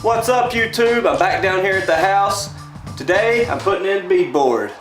What's up, YouTube? I'm back down here at the house. Today I'm putting in beadboard.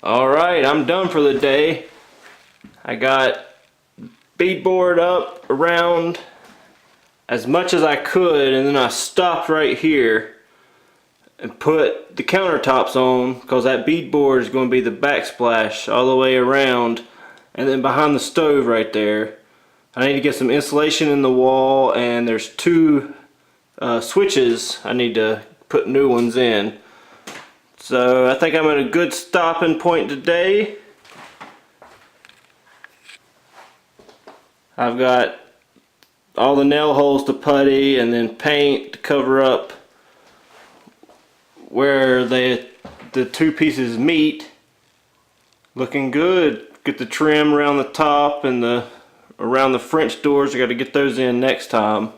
Alright, I'm done for the day. I got beadboard up around as much as I could, and then I stopped right here and put the countertops on because that beadboard is going to be the backsplash all the way around, and then behind the stove right there. I need to get some insulation in the wall, and there's two switches I need to put new ones in. So I think I'm at a good stopping point today. I've got all the nail holes to putty and then paint to cover up where the two pieces meet. Looking good. Get the trim around the top and around the French doors. I got to get those in next time.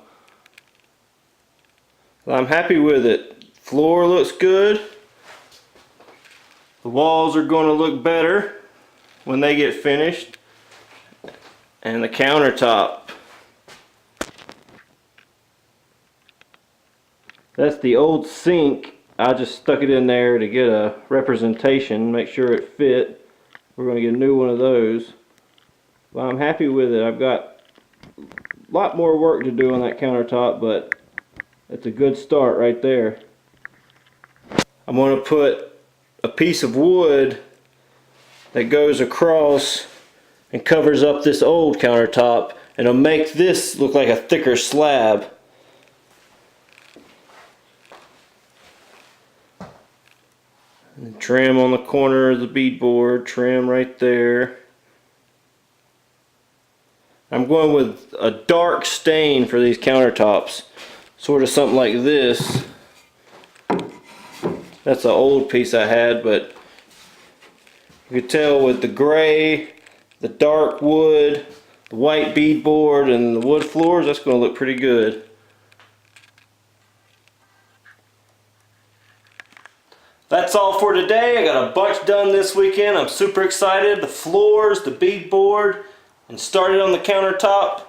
I'm happy with it. Floor looks good. The walls are going to look better when they get finished. And the countertop. That's the old sink. I just stuck it in there to get a representation, make sure it fit. We're going to get a new one of those. Well, I'm happy with it. I've got a lot more work to do on that countertop, but it's a good start right there. I'm going to put a piece of wood that goes across and covers up this old countertop, and it'll make this look like a thicker slab. And trim on the corner of the beadboard, trim right there. I'm going with a dark stain for these countertops, sort of something like this. That's an old piece I had, but you could tell with the gray, the dark wood, the white beadboard and the wood floors, that's going to look pretty good. That's all for today. I got a bunch done this weekend. I'm super excited. The floors, the beadboard, and started on the countertop.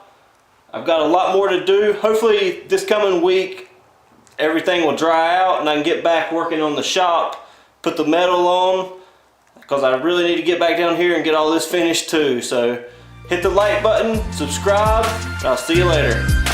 I've got a lot more to do. Hopefully this coming week everything will dry out and I can get back working on the shop, put the metal on, because I really need to get back down here and get all this finished too. So hit the like button, subscribe, and I'll see you later.